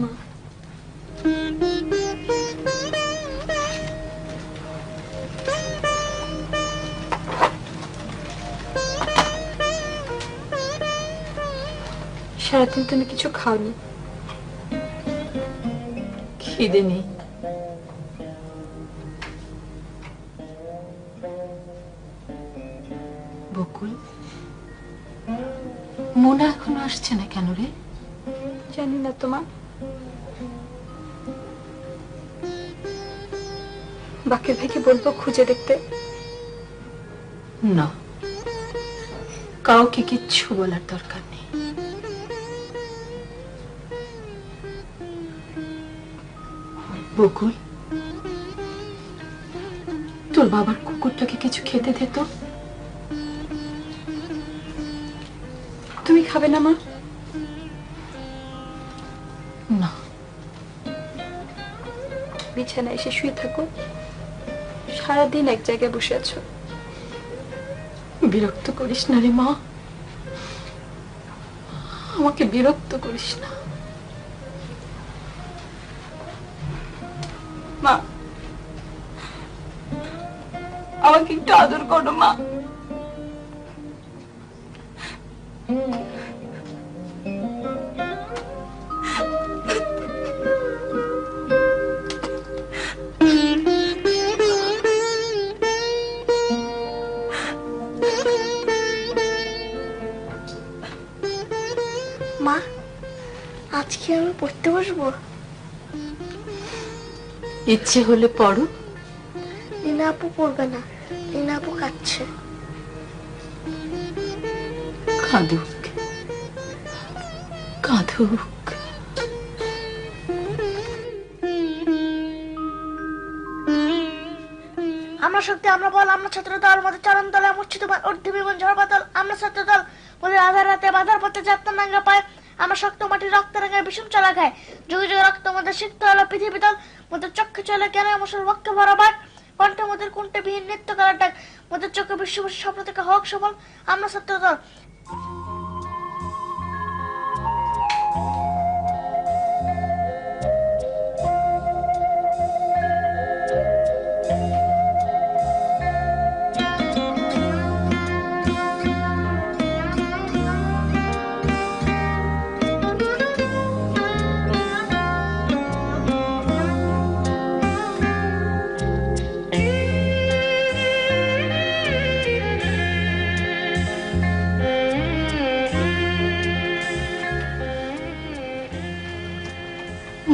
মা, সারাদিন তুমি কিছু খাওনি। খিদে নেই। বকুল, মোনা এখনো আসছে না কেন রে? জানি না তোমা, বাকের ভাইকে বলবো খুঁজে দেখতে। না, কাউকে কিচ্ছু বলার দরকার নেই। বকুল, তোর বাবার কুকুরটাকে কিছু খেতে দে তো। তুমি খাবে না মা? না। বিছানায় এসে শুয়ে থাকো, সারাদিন এক জায়গায় বসে আছো। বিরক্ত করিস না রে মা, আমাকে বিরক্ত করিস না। মা, আমাকে একটু আদর করো মা। মা, আজকে আমি পড়তে বসবো? ইচ্ছে হলে পড়ো। রিনা আপু পড়বে না, রিনা আপু কাঁদছে। কাঁদুক, কাঁদুক। আমরা শক্তি, আমরা বল, আমরা ছাত্র দল, আমাদের চরণ দলে মূর্ছিত ঊর্ধ্ব বিমান ঝড় বাদল। আমরা ছাত্র দল, বলে আধার রাতে বাধার পথে যাত্রা নাঙ্গা পায়। আমরা শক্ত মাটির রক্ত রাঙায় বিষম চলা খায়। যুগে যুগে রক্ত আমাদের সিক্ত হলো পৃথিবী দল। মোদের চক্ষে চলে কেন মুসল বক্ষে বরাবর। কণ্ঠে মোদের কুণ্ঠে বিহীন নৃত্য করার ডাক। মোদের চোখে বিশ্ববাসী স্বপ্ন থেকে হোক সফল। আমরা ছাত্র দল।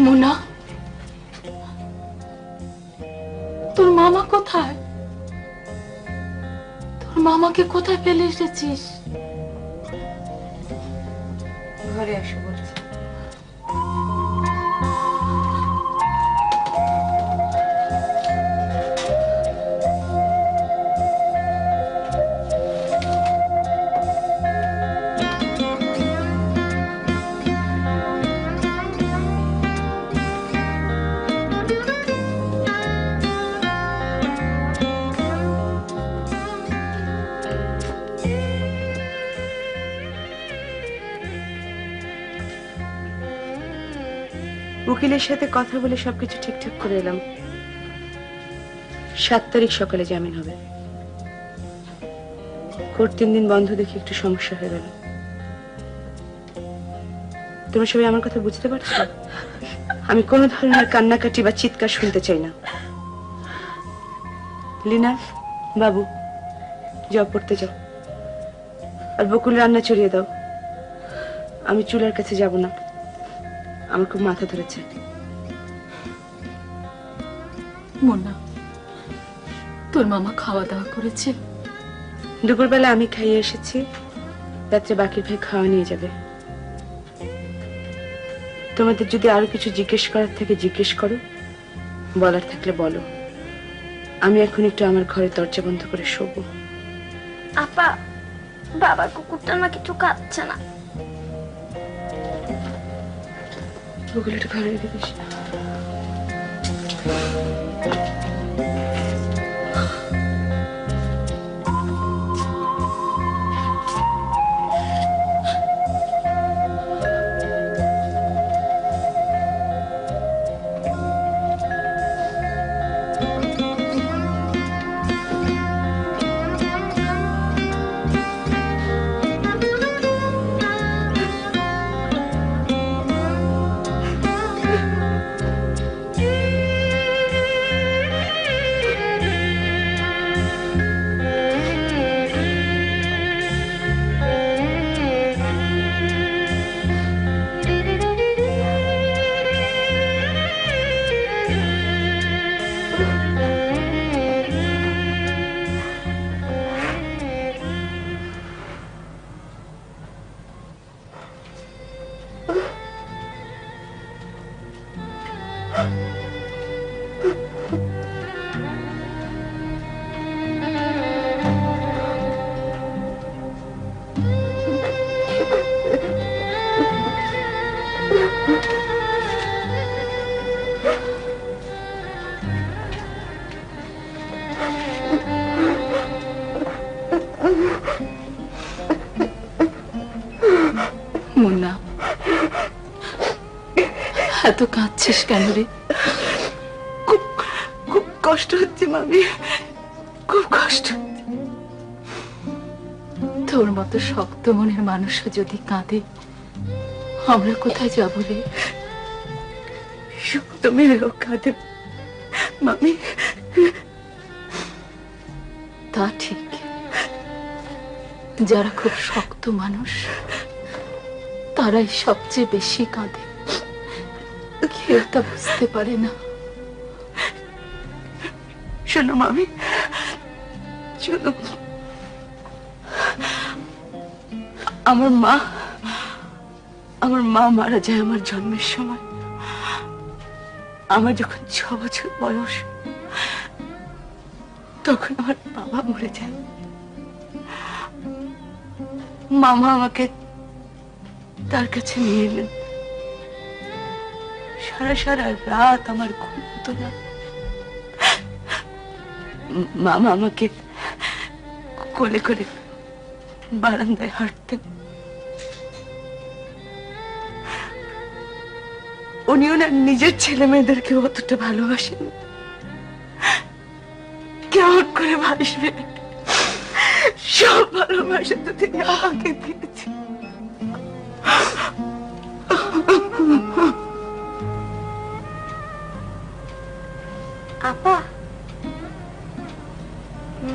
মোনা, তোর মামা কোথায়? তোর মামাকে কোথায় ফেলে এসেছিস? ঘরে আসো বলছি। উকিলের সাথে কথা বলে সবকিছু ঠিকঠাক করে এলাম। 7 তারিখ সকালে জামিন হবে। কোর্ট 3 দিন বন্ধ দেখে একটু সমস্যা হয়ে গেল। তোমরা সবাই আমার কথা বুঝতে পারছো? আমি কোনো ধরনের কান্নাকাটি বা চিৎকার শুনতে চাই না। লীনা, বাবু, যাও পড়তে যাও। আর বকুল রান্না চড়িয়ে দাও। আমি চুলার কাছে যাব না, আমার খুব মাথা ধরেছে। মোনা, তোর মামা খাওয়া দাওয়া করেছে? দুপুরবেলা আমি খাইয়ে এসেছি, রাত্রে বাকির ভাই খাওয়া নিয়ে যাবে। তোমাদের যদি আরো কিছু জিজ্ঞেস করার থাকে জিজ্ঞেস করো, বলার থাকলে বলো। আমি এখন একটু আমার ঘরে দরজা বন্ধ করে শোবো। আপা, বাবার কুকুরটা না কিছু খাচ্ছে না। ওগুলো একটু ঘরে রেখে দিস। মুন্না, এত কাঁদছিস কেন রে? খুব খুব কষ্ট হচ্ছে মামি, খুব কষ্ট হচ্ছে। তোর মতো শক্ত মনের মানুষও যদি কাঁদে, আমরা কোথায় যাব রে? শক্ত মেয়েরাও কাঁদে মামি। তা ঠিক, যারা খুব শক্ত মানুষ তারাই সবচেয়ে বেশি কাঁদে। কেউ তা বুঝতে পারে না। শোনো মামি, শোনো, আমার মা মারা যায় আমার জন্মের সময়। আমার যখন 6 বছর বয়স, তখন আমার বাবা মরে যায়। মামা আমাকে তার কাছে নিয়ে এলেন। সারা রাত আমার ঘুম হতো না। মামা আমাকে কোলে করে বারান্দায় হাঁটতেন। উনি ওনার নিজের ছেলে মেয়েদেরকে অতটা ভালোবাসেন, কেমন করে ভাসবে? সব ভালোবাসা তো তিনি আমাকে দিয়েছেন। আপা,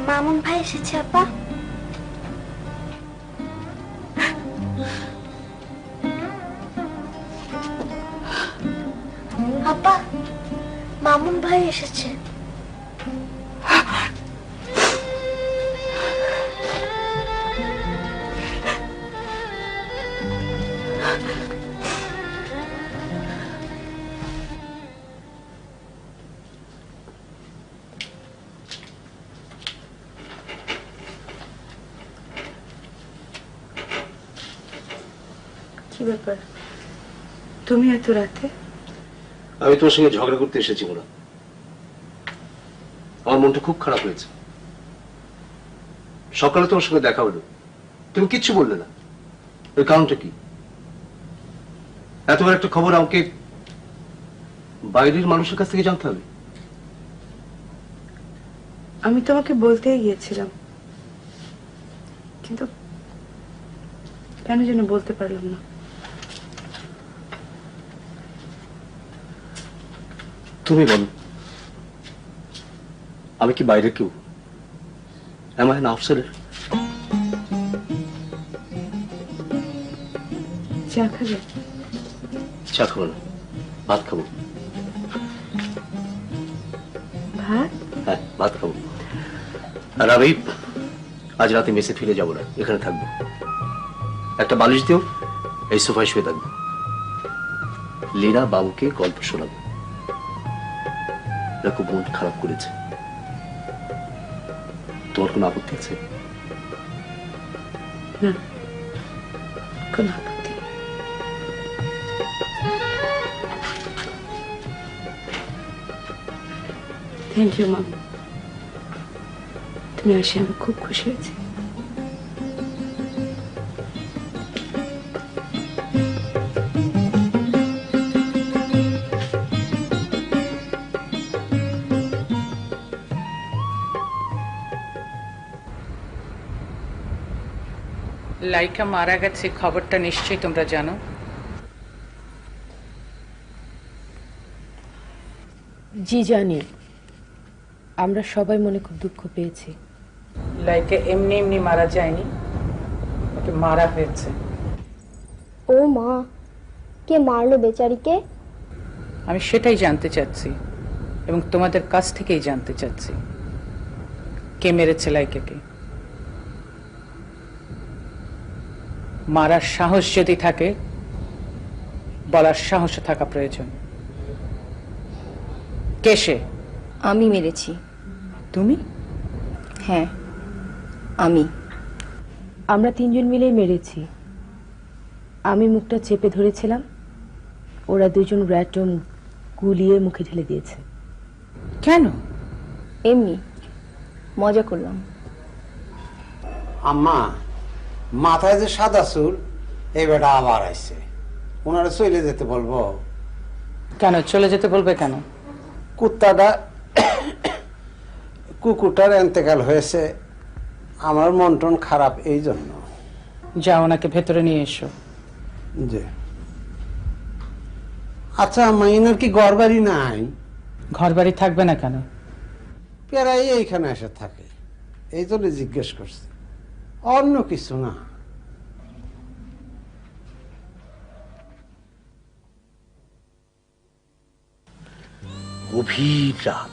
মামুন ভাই এসেছে আপা। আপা, মামুন ভাই এসেছে। কি ব্যাপার, তুমি এত রাতে? আমি তোমার সঙ্গে ঝগড়া করতে এসেছি মোনা। আমার মনটা খুব খারাপ হয়েছে। সকালে তোমার সঙ্গে দেখা হলো, তুমি কিচ্ছু বললে না। এর কারণটা কি? এতবার একটা খবর আমাকে বাইরের মানুষের কাছ থেকে জানতে হবে? আমি তোমাকে বলতেই গিয়েছিলাম, কিন্তু কেন যেন বলতে পারলাম না। তুমি বলো, আমি কি বাইরে কেউ? Am I an outsider? চা খাবে? চা খাবো না, ভাত খাবো। ভাত? হ্যাঁ, ভাত খাবো। আর আমি আজ রাতে মেসে ফিরে যাবো না, এখানে থাকবো। একটা বালিশ দিও, এই সোফায় শুয়ে থাকবো। লীনা বাবুকে গল্প শোনাবো। এরা খুব মন খারাপ করেছে। তোমার কোনো আপত্তি আছে? না, কোনো আপত্তি নেই। থ্যাংক ইউ মাম, তুমি আসে আমি খুব খুশি হয়েছি। লাইকা মারা গেছে খবরটা নিশ্চয়ই তোমরা জানো। জি জানি, আমরা সবাই মনে খুব দুঃখ পেয়েছি। লাইকা এমনি এমনি মারা যায়নি, ওকে মারা হয়েছে। ও মা, কে মারলো বেচারিকে? আমি সেটাই জানতে চাচ্ছি এবং তোমাদের কাছ থেকেই জানতে চাচ্ছি, কে মেরেছে লাইকাকে। মারার সাহস যদি থাকে, বলার সাহসও থাকা প্রয়োজন। কে সে? আমি মেরেছি। তুমি? হ্যাঁ, আমি। আমরা 3 জন মিলেই মেরেছি। আমি মুখটা চেপে ধরেছিলাম, ওরা 2 জন র্যাটম গুলিয়ে মুখে ঢেলে দিয়েছে। কেন? এমনি মজা করলাম। আম্মা, মাথায় যে সাদা চুল, এই বেটা আবার আসছে, ওনারা চলে যেতে বলবো। কেন চলে যেতে বলবে কেন? কুকুরটার এন্তেকাল হয়েছে, আমার মন টন খারাপ এই জন্য। যা ওনাকে ভেতরে নিয়ে এসো। যে আচ্ছা মাইনার কি ঘর বাড়ি নাই? ঘর বাড়ি থাকবে না কেন? প্রায় এইখানে এসে থাকে, এই জন্য জিজ্ঞেস করছি, অন্য কিছু না। গভীর রাত,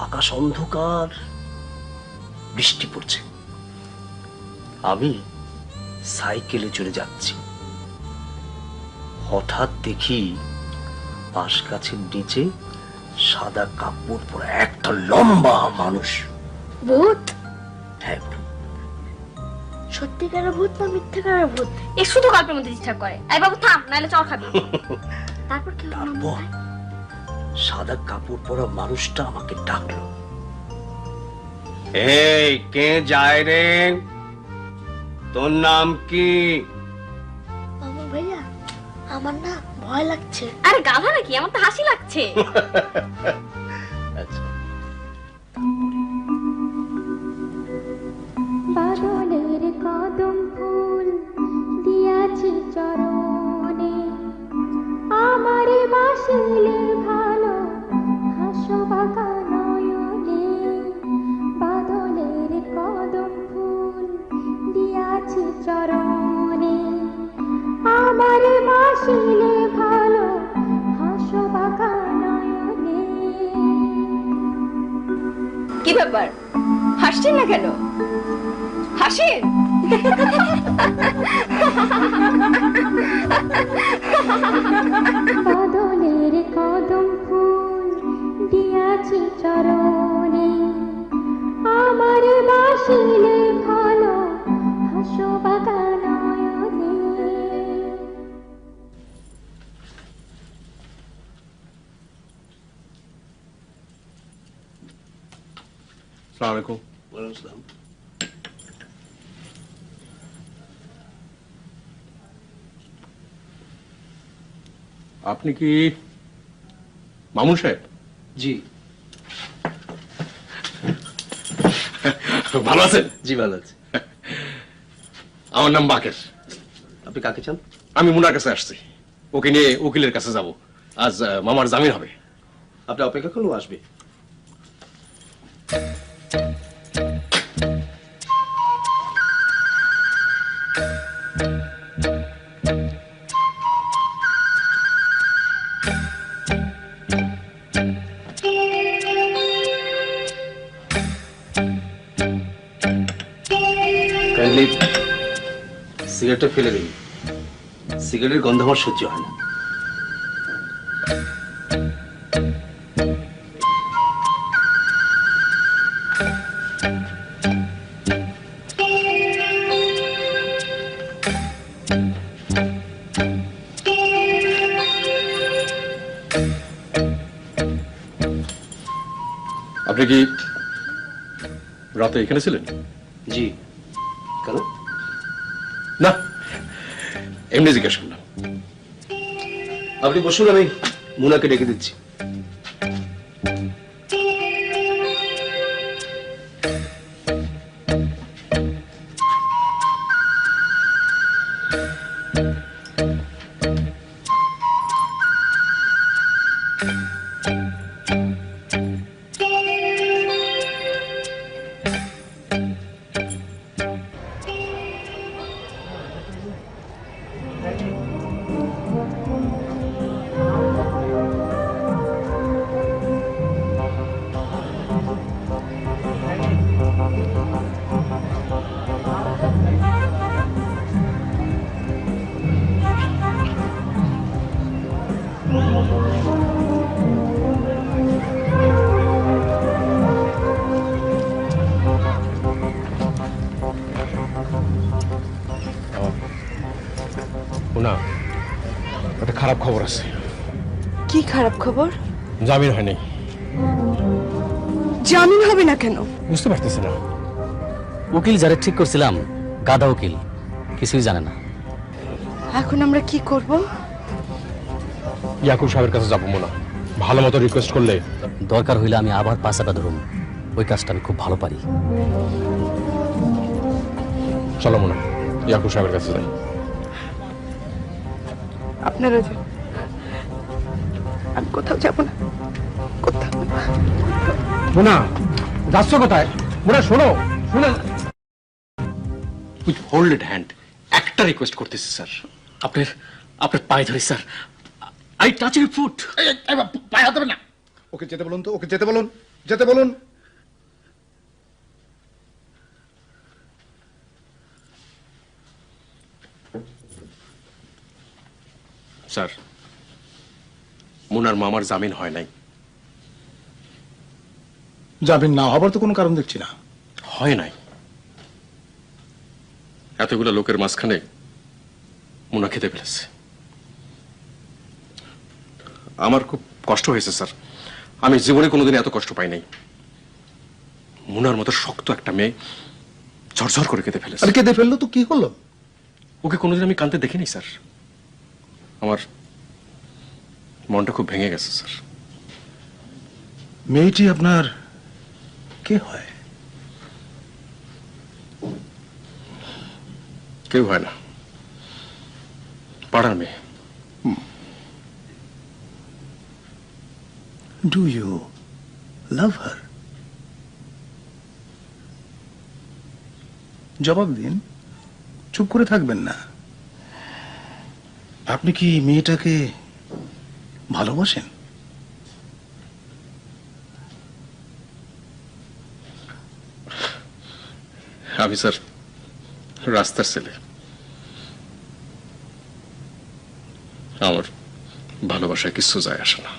আকাশ অন্ধকার, বৃষ্টি পড়ছে। আমি সাইকেলে চলে যাচ্ছি, হঠাৎ দেখি পাশ গাছের নিচে সাদা কাপড় পরা একটা লম্বা মানুষ। ভূত? হ্যাঁ, ভূত। সত্যিকারের ভূত না মিথ্যাকারের ভূত? এ শুধু গল্পের মধ্যে ডিস্টার্ব করে। এই বাবু থাম, নাহলে চল খাবি। তারপর কি হলো? তারপর সাদা কাপড় পরা মানুষটা আমাকে ডাকলো, এই কে যায় রে, তোর নাম কি? বাবু ভাইয়া, আমার না ভয় লাগছে। আরে গাধা নাকি, আমার তো হাসি লাগছে। আচ্ছা, বাদলের কদম ফুল দিয়াছি চরণে, আমারে বাসিলে ভালো হাসো বাঁকা নয়নে। বাদলের কদম ফুল দিয়াছি চরণে, আমারে বাসিলে ভালো হাসো বাঁকা নয়নে। কি ব্যাপার, হাসছেন না কেন? হাসেন। বাদলের কদম ফুল দিয়াছি চরণে, আমার বাসিলে ভালো হাসো বাঁকা নয়নে। আসসালামু আলাইকুম। ওয়ালাইকুম আসসালাম। আপনি কি মামুন সাহেব? জি। ভালো আছেন? জি ভালো আছে। আমার নাম বাকের। আপনি কাকে চান? আমি মুনার কাছে আসছি, ওকে নিয়ে উকিলের কাছে যাব। আজ মামার জামিন হবে। আপনি অপেক্ষা করুন, ও আসবে। কাইন্ডলি সিগারেটটা ফেলে দিন, সিগারেটের গন্ধ আমার সহ্য হয় না। আপনি কি রাতে এখানে ছিলেন? জি। কেন? না, এমনি জিজ্ঞেস করলাম। আপনি বসুন, আমি মুনাকে ডেকে দিচ্ছি। না, একটা খারাপ খবর আছে। কি খারাপ খবর? জামিন হয়নি। জামিন হবে না কেন? বুঝতে পারতেছি না। উকিল যারা ঠিক করছিলাম গাদা উকিল, কিছুই জানে না। এখন আমরা কি করব? ইয়াকুব সাহেবের কাছে যাবো মোনা, ভালো মতো রিকোয়েস্ট করলে। দরকার হইলে আমি আবার পাশাটা ধরুম, ওই কাজটা আমি খুব ভালো পারি। চলো মোনা, ইয়াকুব সাহেবের কাছে যাই। আপনারা যান, আমি কোথাও যাব না, কোথাও না। মোনা, যাচ্ছ কোথায়? মোনা শোনো, শুনে উইথ হোল্ডেড হ্যান্ড একটা রিকোয়েস্ট করতেছি স্যার। আপনার আপনার পায়ে ধরি sir, I touch your foot. পায়ে হাত দেবেন না। ওকে যেতে বলুন তো, ওকে যেতে বলুন, যেতে বলুন। স্যার, মুনার মামার জামিন হয় নাই। জামিন না হবার তো কোনো কারণ দেখছি না। হয় নাই। এতগুলো লোকের মাঝখানে মুনা খেতে ফেলেছে। আমার খুব কষ্ট হয়েছে স্যার, আমি জীবনে কোনোদিন এত কষ্ট পাই নাই। মুনার মতো শক্ত একটা মেয়ে ঝরঝর করে কেঁদে ফেলেছে। আর কেঁদে ফেললো তো কি হলো? ওকে কোনোদিন আমি কাঁদতে দেখিনি স্যার। আমার মনটা খুব ভেঙে গেছে স্যার। মেয়েটি আপনার কে হয়? কেউ হয় না, পাড়ার মেয়ে। ডু ইউ লাভ হার? জবাব দিন, চুপ করে থাকবেন না। আপনি কি মেয়েটাকে ভালোবাসেন? আমি স্যার রাস্তার ছেলে, আমার ভালোবাসায় কিছু যায় আসে না।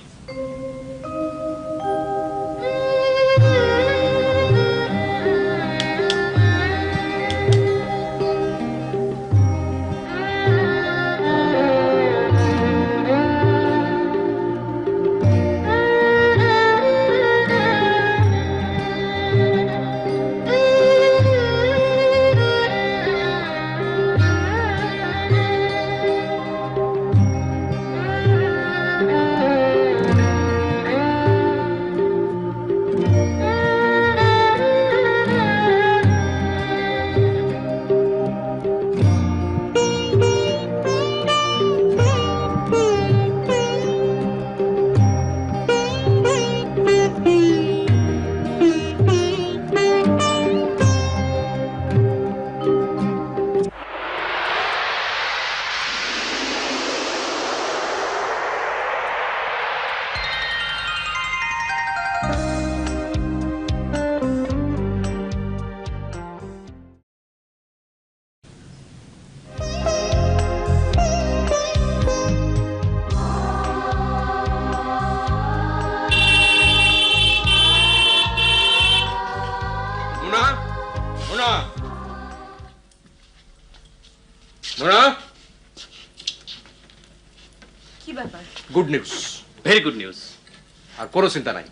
কি ব্যাপার? Good news, very good news. আর কোনো চিন্তা নাই।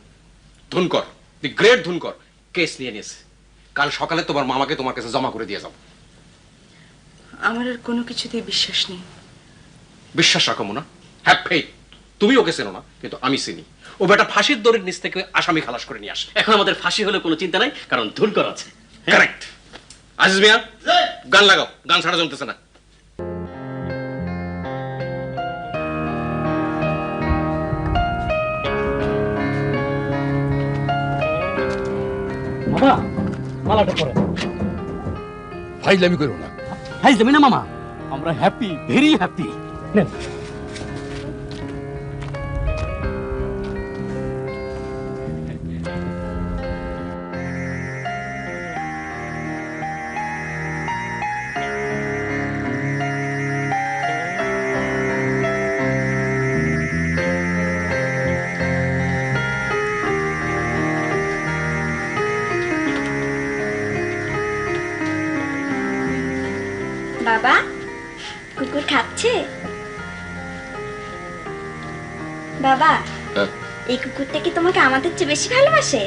ধুনকর, দি গ্রেট ধুনকর কেস নিয়ে নিয়েছে। কাল সকালে তোমার মামাকে তোমার কাছে জমা করে দিয়ে যাবো। আমার আর কোনো কিছুতেই বিশ্বাস নেই। বিশ্বাস রাখো মোনা, হ্যাভ ফেইথ। তুমি ওকে চেনো না, কিন্তু আমি চিনি। ও বেটা ফাঁসির দড়ির নিচ থেকে আসামি খালাস করে নিয়ে আসে। এখন আমাদের ফাঁসি হলে কোনো চিন্তা নাই, কারণ ধুনকর আছে। কারেক্ট। আজিজ মিয়া, গান লাগাও, গান ছাড়া জমতেছে না। মামা, মালাটা পরে। ফাইজলামি করো না। হাই যাবি না মামা, আমরা হ্যাপি, ভেরি হ্যাপি। বাবা, কুকুর খাচ্ছে? বাবা, এই কুকুরটা কি তোমাকে আমাদের চেয়ে বেশি ভালোবাসে?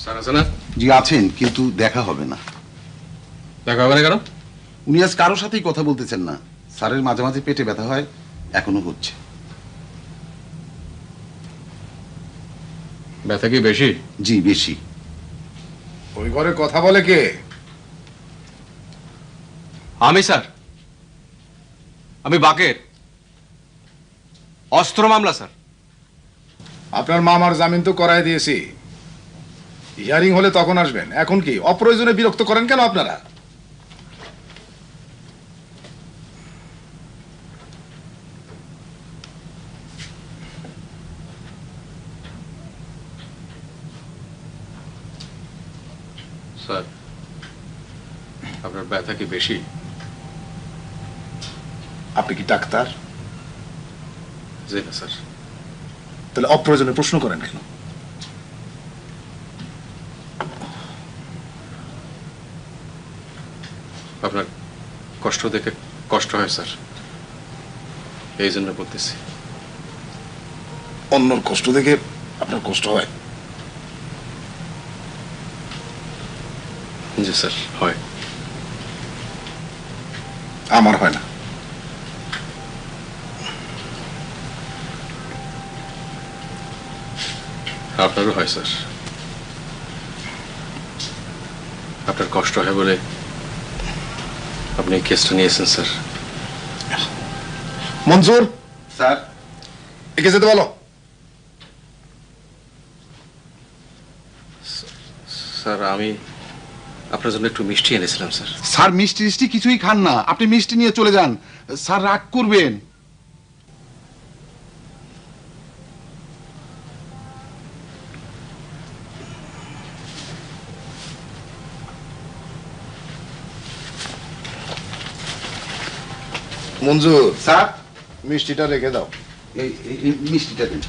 স্যার আছে না? জি আছেন, কিন্তু দেখা হবে না। দেখা হবে না কেন? উনি আজ কারোর সাথেই কথা বলতেছেন না। স্যারের মাঝে মাঝে পেটে ব্যথা হয়, এখনো হচ্ছে। ব্যথা কি বেশি? জি বেশি। ওই ঘরে কথা বলে কে? আমি স্যার, আমি বাকের। অস্ত্র মামলা স্যার। আপনার মামার জামিন তো করাই দিয়েছি, হিয়ারিং হলে তখন আসবেন। এখন কি অপ্রয়োজনে বিরক্ত করেন কেন আপনারা? স্যার, আপনার ব্যথা কি বেশি? আপনি কি ডাক্তার? জি না স্যার। তাহলে অপ্রয়োজনে প্রশ্ন করেন কেন? আপনার কষ্ট দেখে কষ্ট হয় স্যার, এই জন্য বলতেছি। অন্যর কষ্ট দেখে আপনার কষ্ট হয়? জি স্যার, হয়। আমার হয় না। আপনারও হয় স্যার। আপনার কষ্ট হয় বলে আপনি এই কেসটা নিয়েছেন স্যার। মনজুর, স্যার একে যেতে বলো। স্যার, আমি আপনার জন্য একটু মিষ্টি এনেছিলাম স্যার। স্যার মিষ্টি টিষ্টি কিছুই খান না, আপনি মিষ্টি নিয়ে চলে যান। স্যার রাগ করবেন। মঞ্জুর, স্যার মিষ্টিটা রেখে দাও। এই মিষ্টিটা দিন,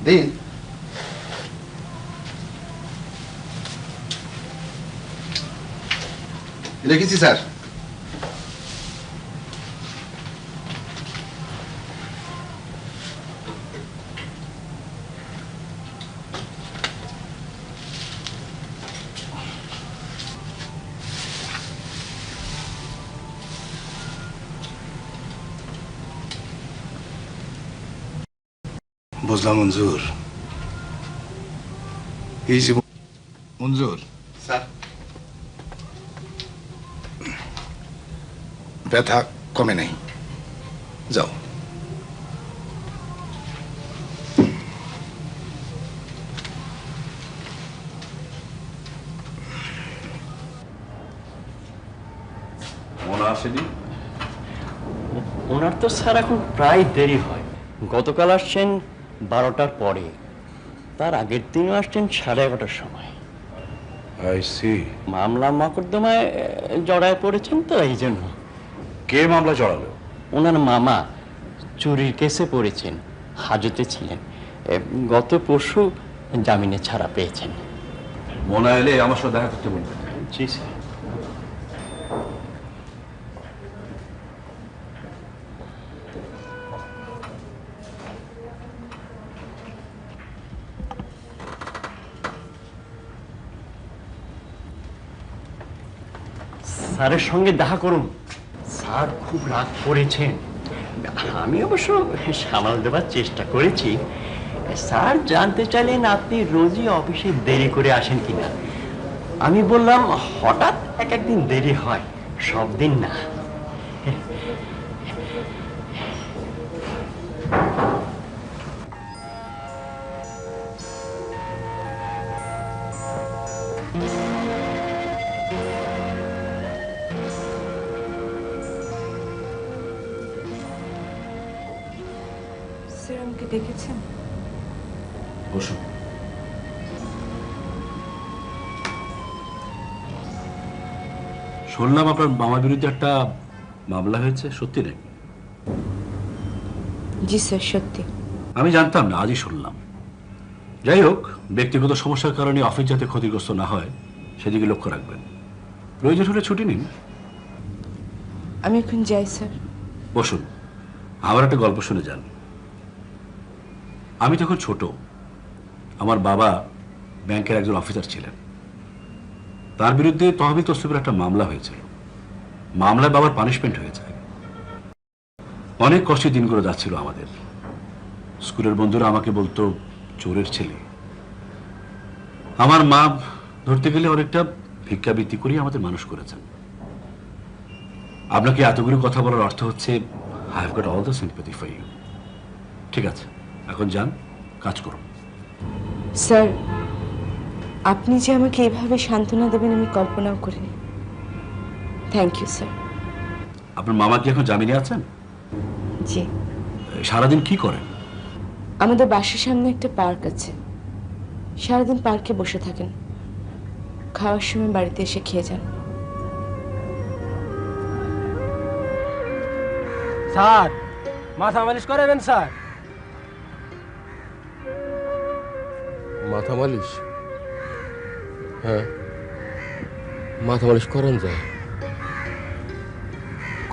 দিন। রেখেছি স্যার। বুঝলাম মঞ্জুর। এই যে মঞ্জুর, স্যার ব্যথা কমে নেই, যাও। মনে আসেনি? ওনার তো স্যার এখন প্রায় দেরি হয়। গতকাল আসছেন 12টার পরে, তার আগের দিনও আসছেন 11:30টার সময়। মামলা মকদ্দমায় জড়ায় পড়েছেন তো, এই জন্য। কে মামলা জড়ালো? ওনার মামা চুরির কেসে পড়েছেন, হাজতে ছিলেন। গত পরশু জামিনে ছাড়া পেয়েছেন। মনে এলে আমার সাথে দেখা করতে বলবেন। জি স্যার। স্যারের সঙ্গে দেখা করুন, স্যার খুব রাগ করেছেন। আমি অবশ্য সামাল দেওয়ার চেষ্টা করেছি। স্যার জানতে চাইলেন আপনি রোজই অফিসে দেরি করে আসেন কিনা। আমি বললাম হঠাৎ একদিন দেরি হয়, সব দিন না। আমাকে দেখেছেন? বসুন। শুনলাম আপনার মামার বিরুদ্ধে একটা মামলা হয়েছে, সত্যি নাকি? জি স্যার, সত্যি। আমি জানতাম না, আজই শুনলাম। যাই হোক, ব্যক্তিগত সমস্যার কারণে অফিস যাতে ক্ষতিগ্রস্ত না হয় সেদিকে লক্ষ্য রাখবেন। প্রয়োজন হলে ছুটি নিন। আমি এখন যাই স্যার। বসুন, আমার একটা গল্প শুনে যান। আমি তখন ছোট, আমার বাবা ব্যাংকের একজন অফিসার ছিলেন। তার বিরুদ্ধে তহবিল তসবির একটা মামলা হয়েছিল। মামলায় বাবার পানিশমেন্ট হয়ে যায়। অনেক কষ্টে দিনগুলো যাচ্ছিল আমাদের। স্কুলের বন্ধুরা আমাকে বলতো চোরের ছেলে। আমার মা ধরতে গেলে অনেকটা ভিক্ষাবৃত্তি করেই আমাদের মানুষ করেছেন। আপনাকে এতগুলো কথা বলার অর্থ হচ্ছে I have got all the sympathy for you. ঠিক আছে, এখন যান, কাজ করুন। স্যার, আপনি যে আমাকে এভাবে সান্ত্বনা দেবেন আমি কল্পনাও করিনি। Thank you sir. আপনার মামা কি এখন জামিনে আছেন? জি। সারাদিন কি করেন? আমাদের বাসার সামনে একটা পার্ক আছে, সারাদিন পার্কে বসে থাকেন, খাওয়ার সময় বাড়িতে এসে খেয়ে যান। স্যার, মাথা মালিশ করাবেন স্যার? মাথা মালিশ? হ্যাঁ, মাথা মালিশ করান যায়।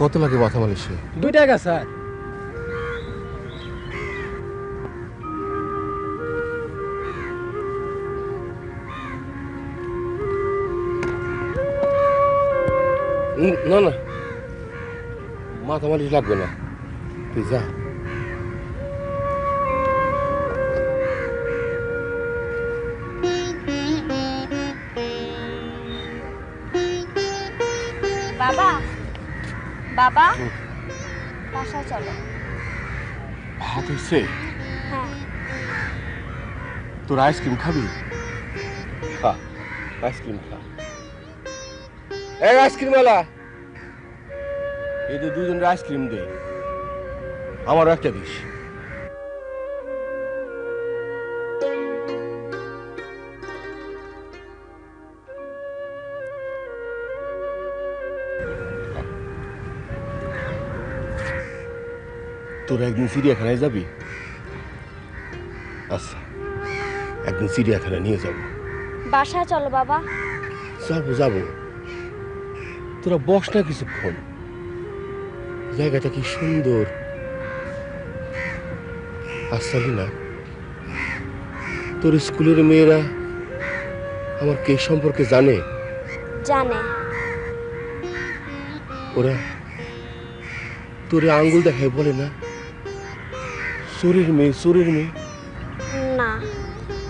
কত লাগে মাথা মালিশে? 2 টাকা স্যার। না না, মাথা মালিশ লাগবে না, তুই যা। বাবা, বাবা, বাসায় চলো। ভাত হয়েছে? হ্যাঁ। তোর আইসক্রিম খাবি? খা, আইসক্রিম খা। এই আইসক্রিমওয়ালা, এদের দুজনের আইসক্রিম দে, আমারও একটা দিস। তোরা একদিন চিড়িয়াখানায় যাবি? আচ্ছা, একদিন চিড়িয়াখানায় নিয়ে যাবো। বাসায় চলো বাবা। যাবো যাবো, তোরা বস না কিছুক্ষণ, জায়গাটা কি সুন্দর। আসলি না, তোর স্কুলের মেয়েরা আমার কে সম্পর্কে জানে? জানে। ওরা তোরে আঙ্গুল দেখায় বলে না চোরের মেয়ে, চোরের মেয়ে? না,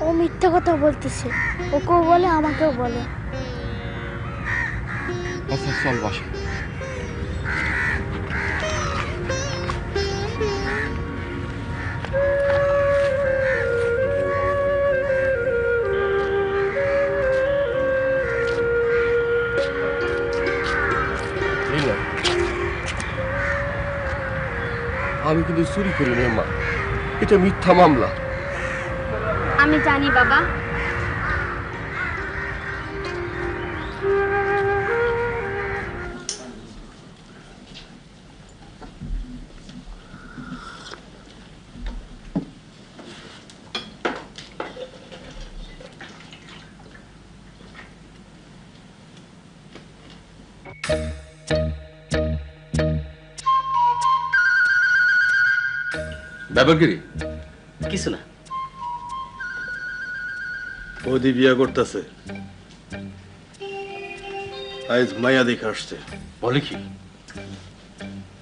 ও মিথ্যা কথা বলতেছে। ওকেও বলে, আমাকেও বলে। আচ্ছা চল বাসা। আমি কিন্তু চুরি করি না মা, এটা মিথ্যা মামলা। আমি জানি বাবা। ব্যাপারগিরি কিছু না। বৌদি বিয়া করতেছে, আজ মায়া দেখে আসছে। বলে কি?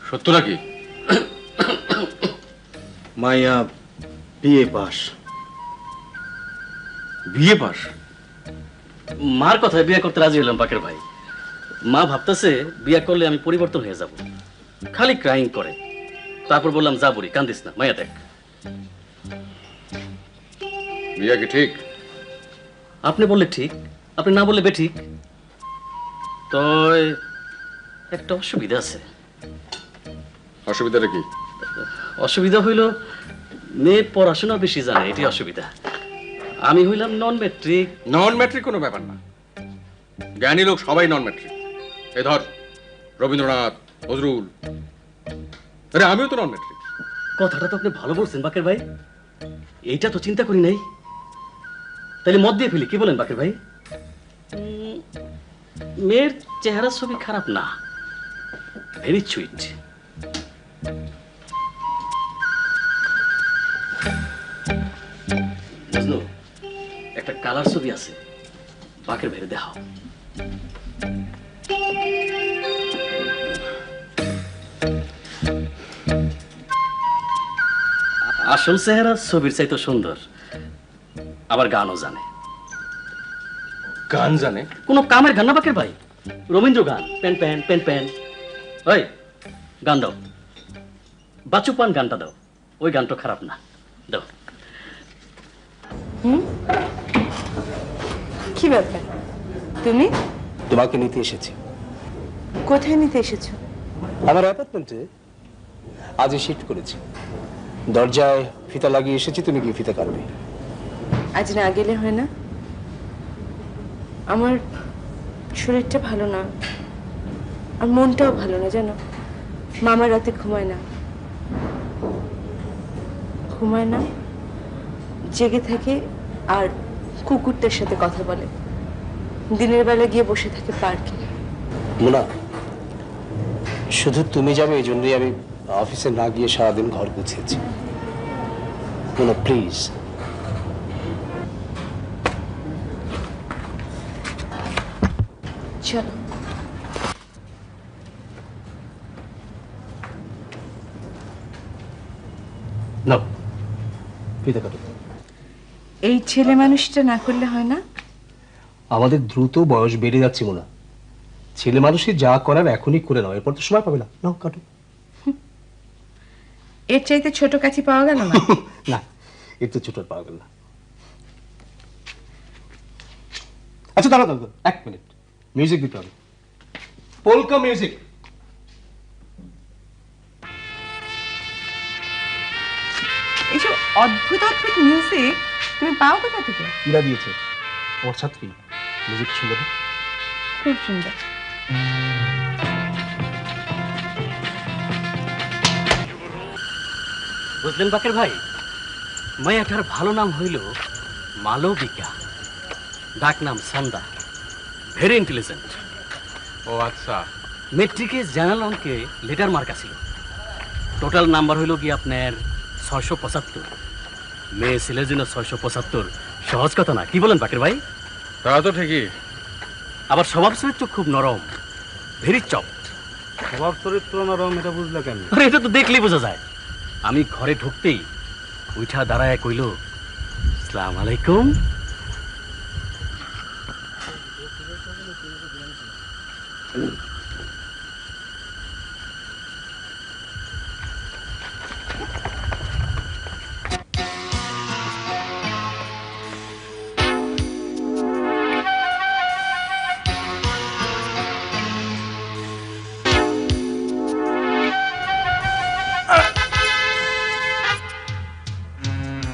সত্য নাকি? মায়া বিয়ে পাস। বিয়ে পাস? মার কথায় বিয়ে করতে রাজি হলাম বাকের ভাই। মা ভাবতেছে বিয়ে করলে আমি পরিবর্তন হয়ে যাব, খালি ক্রাইং করে। তারপর বললাম যা বুড়ি কান্দিস না, মায়া দেখ। বিয়া কি ঠিক? আপনি বললে ঠিক, আপনি না বললে বেঠিক। তো একটা অসুবিধা আছে। অসুবিধাটা কি? অসুবিধা হইল মেয়ে পড়াশোনা বেশি জানে, এটি অসুবিধা। আমি হইলাম নন ম্যাট্রিক। নন ম্যাট্রিক কোনো ব্যাপার না, জ্ঞানী লোক সবাই নন ম্যাট্রিক। এই ধর রবীন্দ্রনাথ, নজরুল, আরে আমিও তো নন ম্যাট্রিক। কথাটা তো আপনি ভালো বলছেন বাকের ভাই, এইটা তো চিন্তা করি নাই। তাহলে মত দিয়ে ফেলি, কি বলেন বাকের ভাই? মেয়ের চেহারা ছবি খারাপ না, ভেরি সুইট। একটা কালার ছবি আছে, বাকের বাইরে দেখাও। আসল চেহারা ছবির চাইতে সুন্দর, আবার গানও জানে। গান জানে? কোন কামের গান না বাকের ভাই, রবীন্দ্র গান। পেন পেন পেন পেন, ওই গান দাও, বাচু পান গানটা দাও, ওই গানটা খারাপ না, দাও। কি ব্যাপার? তুমি তোমাকে নিতে এসেছি। কোথায় নিতে এসেছো? আমার অ্যাপার্টমেন্টে আজই শিফট করেছি। দরজায় ফিতা লাগিয়ে এসেছি, তুমি কি ফিতা কাটবে? আজ না গেলে হয় না? আমার শরীরটা ভালো না, আর মনটাও ভালো না জানো। মামা রাতে ঘুমায় না, জেগে থাকে আর কুকুরটার সাথে কথা বলে। দিনের বেলা গিয়ে বসে থাকে পার্কে। মুনা, শুধু তুমি যাবে এই জন্যই আমি অফিসে না গিয়ে সারাদিন ঘর গুছিয়েছি। মুনা প্লিজ। চলো। নাও ফিতা কাটো। এই ছেলে মানুষটা না করলে হয় না? আমাদের দ্রুত বয়স বেড়ে যাচ্ছে মোনা, ছেলে মানুষই যা করার এখনই করে নাও, এরপর তো সময় পাবে না। নাও কাটো। এর চাইতে ছোট কাঠি পাওয়া গেল না? না, এর তো ছোট পাওয়া গেল না। আচ্ছা দাঁড়া দাঁড়া, এক মিনিট, মিউজিক দিতে হবে, পোলকা মিউজিক। এইসব অদ্ভুত অদ্ভুত মিউজিক তুমি পাও কোথা থেকে? ইরা দিয়েছে, ওর ছাত্রী। মিউজিক সুন্দর, খুব সুন্দর। বুঝলেন বাকের ভাই, মায়াটার ভালো নাম হইল মালবিকা, ডাক নাম সন্ধ্যা, ভেরি ইন্টেলিজেন্ট। ও আচ্ছা। মেট্রিকে জেনারেল অঙ্কে লেটার মার্ক আছিল। টোটাল নাম্বার হইল কি আপনার 675। মেয়ে ছেলের জন্য 675 সহজ কথা না, কি বলেন বাকের ভাই? তা তো ঠিকই। আবার স্বভাব চরিত্র খুব নরম, ভেরি চফট। স্বভাব চরিত্র নরম, এটা বুঝলে কেন? আরে এটা তো দেখলেই বোঝা যায়। আমি ঘরে ঢুকতেই উঠা দাঁড়ায় কইল, আসসালামু আলাইকুম।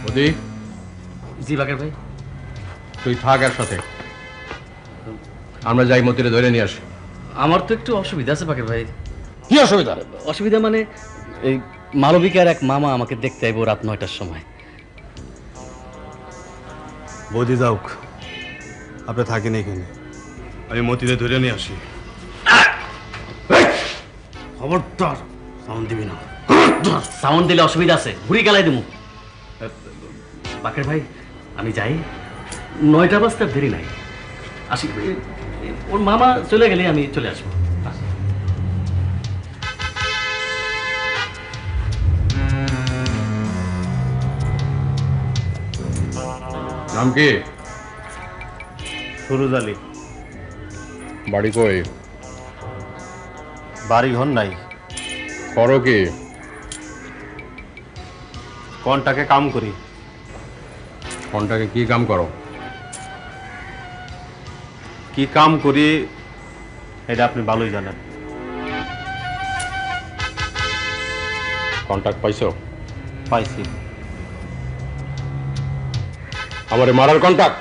বদি, জি বাকের ভাই। তুই থাক এর সাথে, আমরা যাই মতিরে ধরে নিয়ে আসি। আমার তো একটু অসুবিধা আছে বাকের ভাই। কি অসুবিধা? অসুবিধা মানে এই মালবিকার এক মামা আমাকে দেখতে আইব রাত 9টার সময়। বৌদি যাওক, আপনি থাকেন এখানে, আমি মতিরে ধরে নিয়ে আসি। খবরদার সাউন্ড দিবি না। সাউন্ড দিলে অসুবিধা আছে, ঘুরি গেলাই দেবো। বাকের ভাই আমি যাই, 9টা বাজতে দেরি নাই, আসি। ওর মামা চলে গেলে আমি চলে আসবো। নাম কি? সুরুজ আলী। বাড়ি কই? বাড়ি ঘর নাই। করো কি? কোনটাকে কাম করি। কোনটাকে কি কাম করো? কি কাম করি এটা আপনি ভালোই জানেন। কন্ট্যাক্ট পাইছো? পাইছি। আমারে মারার কন্ট্যাক্ট?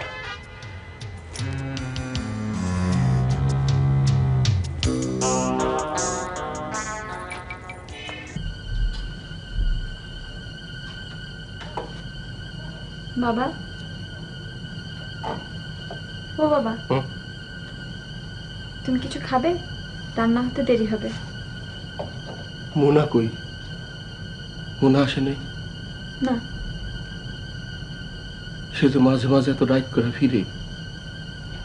বাবা, ও বাবা, তুমি কিছু খাবে? রান্না হতে দেরি হবে। মোনা কই? মোনা আসেনি? না। সে যে মাঝে মাঝে এত রাইট করে ফিরে,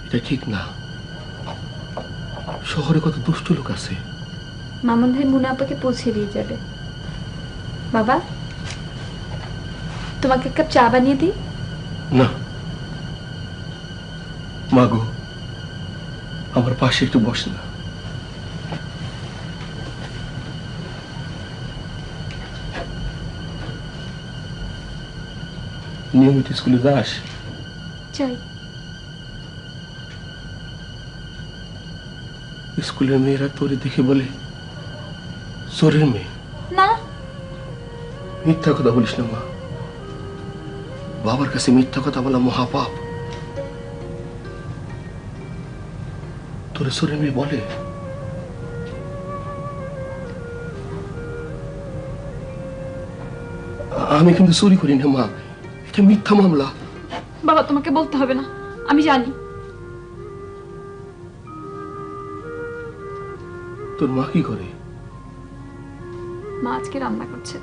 এটা ঠিক না। শহরে কত দুষ্ট লোক আছে। মামুন ভাই মুনা আপাকে পৌঁছে দিয়ে যাবে। বাবা, তোমাকে এক কাপ চা বানিয়ে দিই? না মাগো, আমার পাশে একটু বসে না। নিয়মিত স্কুলে যাস? যাই। স্কুলের মেয়েরা তোরে দেখে বলে চোরের মেয়ে। না, মিথ্যা কথা বলিস না মা। বাবার কাছে মিথ্যা কথা বলা মহাপাপ। তোরে চোরের মেয়ে বলে? আমি কিন্তু চুরি করি না মা, এটা মিথ্যা মামলা। বাবা তোমাকে বলতে হবে না, আমি জানি। তোর মা কি করে? মা আজকে রান্না করছে।